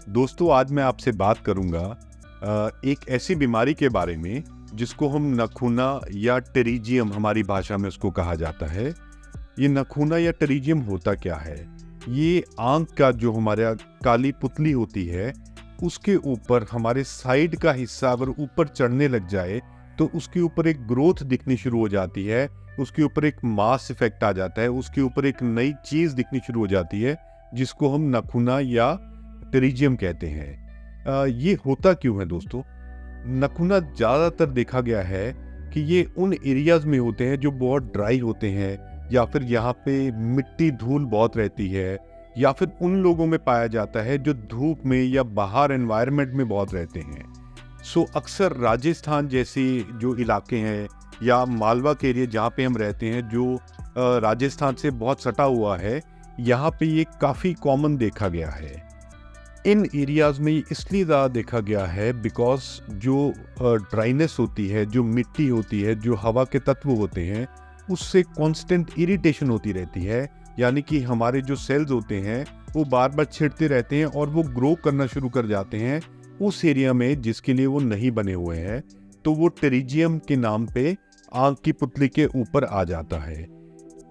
दोस्तों, आज मैं आपसे बात करूंगा एक ऐसी बीमारी के बारे में जिसको हम नखूना या टेरिजियम हमारी भाषा में उसको कहा जाता है। ये नखूना या टेरिजियम होता क्या है? ये आंख का जो हमारा काली पुतली होती है उसके ऊपर हमारे साइड का हिस्सा अगर ऊपर चढ़ने लग जाए तो उसके ऊपर एक ग्रोथ दिखनी शुरू हो जाती है, उसके ऊपर एक मास इफेक्ट आ जाता है, उसके ऊपर एक नई चीज़ दिखनी शुरू हो जाती है जिसको हम नखूना या टेरिजियम कहते हैं। ये होता क्यों है दोस्तों? नखूना ज़्यादातर देखा गया है कि ये उन एरियाज में होते हैं जो बहुत ड्राई होते हैं, या फिर यहाँ पे मिट्टी धूल बहुत रहती है, या फिर उन लोगों में पाया जाता है जो धूप में या बाहर एनवायरनमेंट में बहुत रहते हैं। अक्सर राजस्थान जैसे जो इलाके हैं या मालवा के एरिया जहाँ पे हम रहते हैं, जो राजस्थान से बहुत सटा हुआ है, यहाँ पे ये काफ़ी कॉमन देखा गया है। इन एरियाज़ में इसलिए ज़्यादा देखा गया है बिकॉज जो ड्राइनेस होती है, जो मिट्टी होती है, जो हवा के तत्व होते हैं, उससे कांस्टेंट इरिटेशन होती रहती है। यानी कि हमारे जो सेल्स होते हैं वो बार बार छिड़ते रहते हैं और वो ग्रो करना शुरू कर जाते हैं उस एरिया में जिसके लिए वो नहीं बने हुए हैं। तो वो टेरिजियम के नाम पे आँख की पुतली के ऊपर आ जाता है।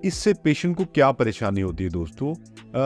इससे पेशेंट को क्या परेशानी होती है दोस्तों?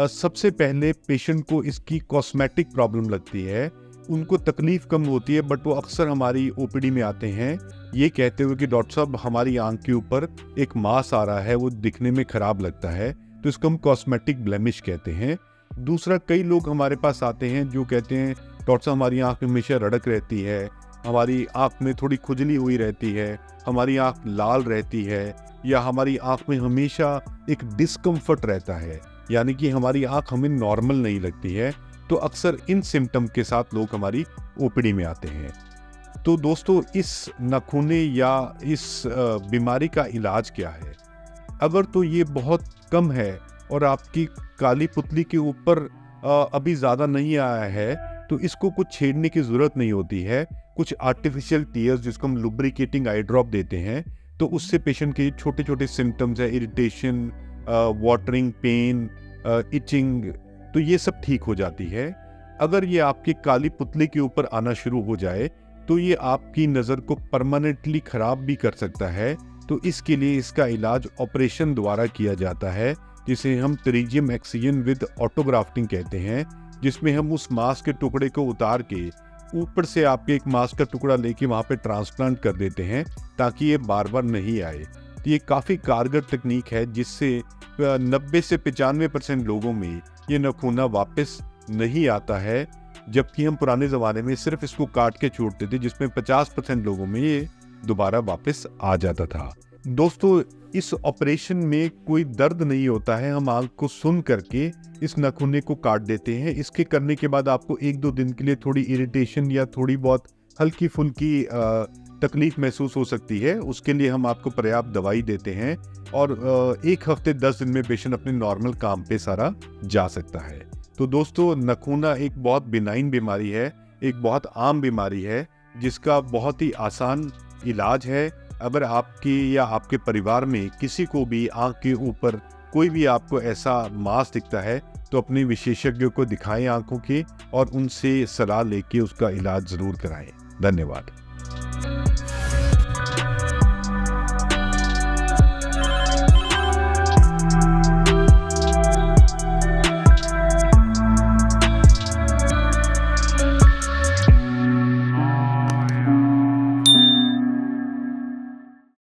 सबसे पहले पेशेंट को इसकी कॉस्मेटिक प्रॉब्लम लगती है, उनको तकलीफ कम होती है, बट वो अक्सर हमारी ओपीडी में आते हैं ये कहते हुए कि डॉक्टर साहब हमारी आंख के ऊपर एक मास आ रहा है, वो दिखने में खराब लगता है। तो इसको हम कॉस्मेटिक ब्लेमिश कहते हैं। दूसरा, कई लोग हमारे पास आते हैं जो कहते हैं डॉक्टर साहब हमारी आँख में हमेशा रड़क रहती है, हमारी आँख में थोड़ी खुजली हुई रहती है, हमारी आँख लाल रहती है, या हमारी आँख में हमेशा एक डिस्कम्फर्ट रहता है, यानी कि हमारी आँख हमें नॉर्मल नहीं लगती है। तो अक्सर इन सिम्टम के साथ लोग हमारी ओपीडी में आते हैं। तो दोस्तों, इस नखूने या इस बीमारी का इलाज क्या है? अगर तो ये बहुत कम है और आपकी काली पुतली के ऊपर अभी ज़्यादा नहीं आया है तो इसको कुछ छेड़ने की ज़रूरत नहीं होती है। कुछ आर्टिफिशियल टीयर्स जिसको हम लुब्रिकेटिंग आई ड्रॉप देते हैं, तो उससे पेशेंट के छोटे छोटे सिम्टम्स है, इरिटेशन, वाटरिंग, पेन, इचिंग, तो ये सब ठीक हो जाती है। अगर ये आपकी काली पुतली के ऊपर आना शुरू हो जाए तो ये आपकी नज़र को परमानेंटली ख़राब भी कर सकता है। तो इसके लिए इसका इलाज ऑपरेशन द्वारा किया जाता है, जिसे हम टेरिजियम एक्सिजन विद ऑटोग्राफ्टिंग कहते हैं, जिसमें हम उस मांस के टुकड़े को उतार के ऊपर से आपके एक मांस का टुकड़ा लेके वहाँ पे ट्रांसप्लांट कर देते हैं ताकि ये बार बार नहीं आए। तो ये काफ़ी कारगर तकनीक है जिससे 90 से 95% लोगों में ये नखूना वापस नहीं आता है, जबकि हम पुराने ज़माने में सिर्फ इसको काट के छोड़ते थे जिसमें 50% लोगों में ये दोबारा वापस आ जाता था। दोस्तों, इस ऑपरेशन में कोई दर्द नहीं होता है, हम आँख को सुन करके इस नखूने को काट देते हैं। इसके करने के बाद आपको 1-2 दिन के लिए थोड़ी इरिटेशन या थोड़ी बहुत हल्की फुल्की तकलीफ महसूस हो सकती है। उसके लिए हम आपको पर्याप्त दवाई देते हैं और 1 हफ्ते 10 दिन में पेशेंट अपने नॉर्मल काम पे सारा जा सकता है। तो दोस्तों, नखूना एक बहुत बिनाइन बीमारी है, एक बहुत आम बीमारी है जिसका बहुत ही आसान इलाज है। अगर आपकी या आपके परिवार में किसी को भी आँख के ऊपर कोई भी आपको ऐसा मास दिखता है तो अपने विशेषज्ञों को दिखाएं आँखों के और उनसे सलाह लेके उसका इलाज ज़रूर कराएं। धन्यवाद।